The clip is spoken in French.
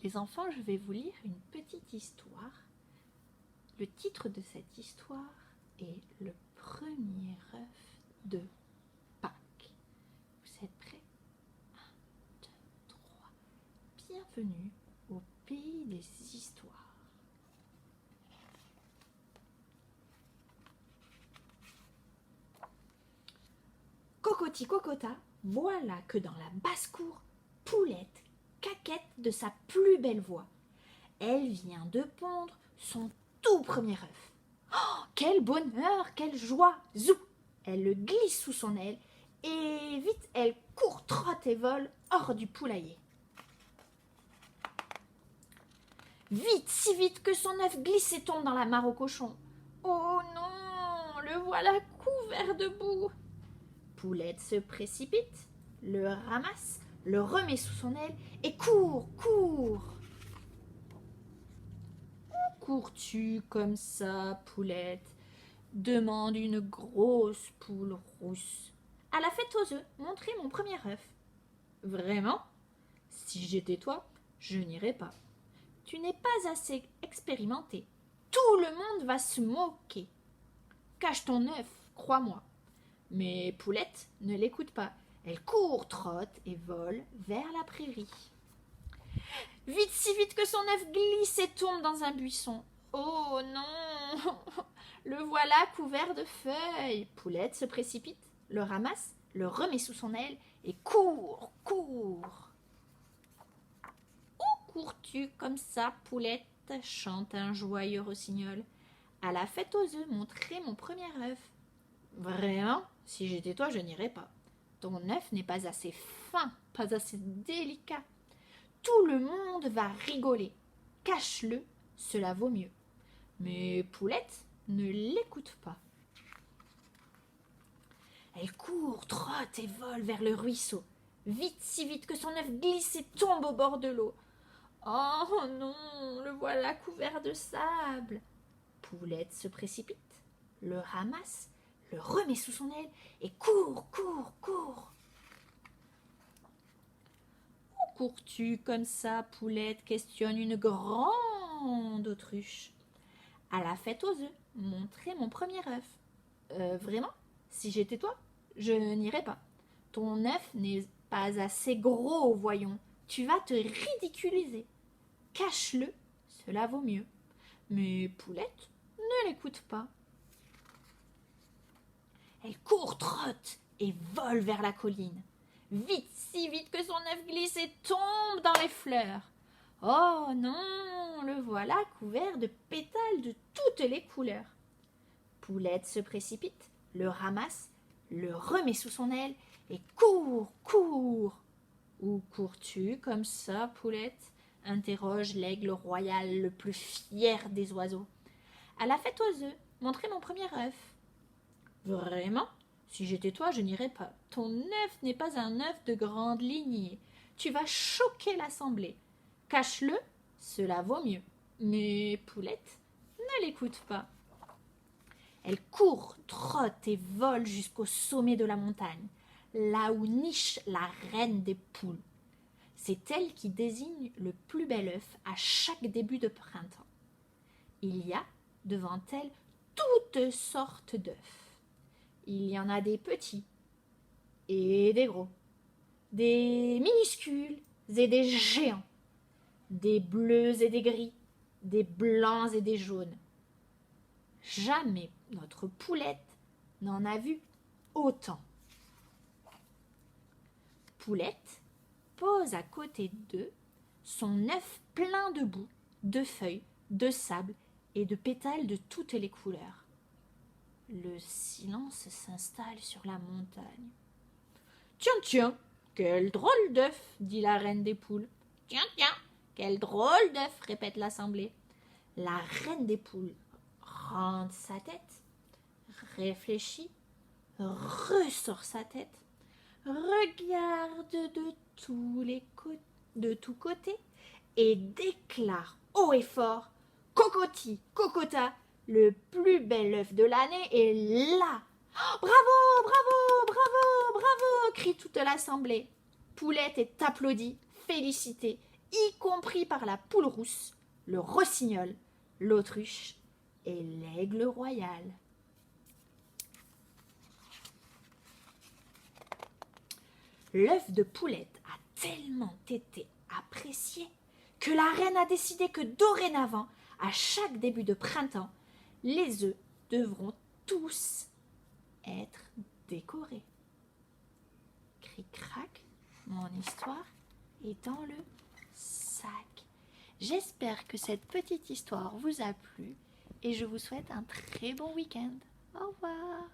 Les enfants, je vais vous lire une petite histoire. Le titre de cette histoire est Le premier œuf de Pâques. Vous êtes prêts? 1, 2, 3. Bienvenue au pays des histoires. Cocoti cocota, voilà que dans la basse-cour, Poulette caquette de sa plus belle voix. Elle vient de pondre son tout premier œuf. Oh, quel bonheur, quelle joie! Zou! Elle le glisse sous son aile et vite elle court, trotte et vole hors du poulailler. Vite, si vite que son œuf glisse et tombe dans la mare au cochon. Oh non, le voilà couvert de boue. Poulette se précipite, le ramasse, le remet sous son aile et court, court. Où cours-tu comme ça, Poulette? Demande une grosse poule rousse. À la fête aux œufs, montrer mon premier œuf. Vraiment? Si j'étais toi, je n'irais pas. Tu n'es pas assez expérimenté. Tout le monde va se moquer. Cache ton œuf, crois-moi. Mais Poulette ne l'écoute pas. Elle court, trotte et vole vers la prairie. Vite, si vite que son œuf glisse et tombe dans un buisson. Oh non! Le voilà couvert de feuilles. Poulette se précipite, le ramasse, le remet sous son aile et court, court. Où cours-tu comme ça, Poulette? Chante un joyeux rossignol. À la fête aux œufs, montrer mon premier œuf. Vraiment? Si j'étais toi, je n'irais pas. Ton œuf n'est pas assez fin, pas assez délicat. Tout le monde va rigoler. Cache-le, cela vaut mieux. Mais Poulette ne l'écoute pas. Elle court, trotte et vole vers le ruisseau. Vite, si vite que son œuf glisse et tombe au bord de l'eau. Oh non, le voilà couvert de sable. Poulette se précipite, le ramasse, le remet sous son aile et court, court, court. Où cours-tu comme ça, Poulette? Questionne une grande autruche. À la fête aux œufs, montrer mon premier œuf. Vraiment? Si j'étais toi, je n'irais pas. Ton œuf n'est pas assez gros, voyons. Tu vas te ridiculiser. Cache-le, cela vaut mieux. Mais Poulette ne l'écoute pas. Elle court, trotte et vole vers la colline. Vite, si vite que son œuf glisse et tombe dans les fleurs. Oh non, le voilà couvert de pétales de toutes les couleurs. Poulette se précipite, le ramasse, le remet sous son aile et court, court. Où cours-tu comme ça, Poulette? Interroge l'aigle royal le plus fier des oiseaux. À la fête aux œufs, montrer mon premier œuf. Vraiment? Si j'étais toi, je n'irais pas. Ton œuf n'est pas un œuf de grande lignée. Tu vas choquer l'assemblée. Cache-le, cela vaut mieux. Mais Poulette ne l'écoute pas. Elle court, trotte et vole jusqu'au sommet de la montagne, là où niche la reine des poules. C'est elle qui désigne le plus bel œuf à chaque début de printemps. Il y a devant elle toutes sortes d'œufs. Il y en a des petits et des gros, des minuscules et des géants, des bleus et des gris, des blancs et des jaunes. Jamais notre Poulette n'en a vu autant. Poulette pose à côté d'eux son œuf plein de boue, de feuilles, de sable et de pétales de toutes les couleurs. Le silence s'installe sur la montagne. « Tiens, tiens, quel drôle d'œuf !» dit la reine des poules. « Tiens, tiens, quel drôle d'œuf !» répète l'assemblée. La reine des poules rentre sa tête, réfléchit, ressort sa tête, regarde de tous côtés et déclare haut et fort: « Cocoti, cocota, le plus bel œuf de l'année est là !» Oh, bravo, bravo, bravo, bravo, crie toute l'assemblée. Poulette est applaudie, félicitée, y compris par la poule rousse, le rossignol, l'autruche et l'aigle royal. L'œuf de poulette a tellement été apprécié que la reine a décidé que dorénavant, à chaque début de printemps, les œufs devront tous être décorés. Cric-crac, mon histoire est dans le sac. J'espère que cette petite histoire vous a plu et je vous souhaite un très bon week-end. Au revoir.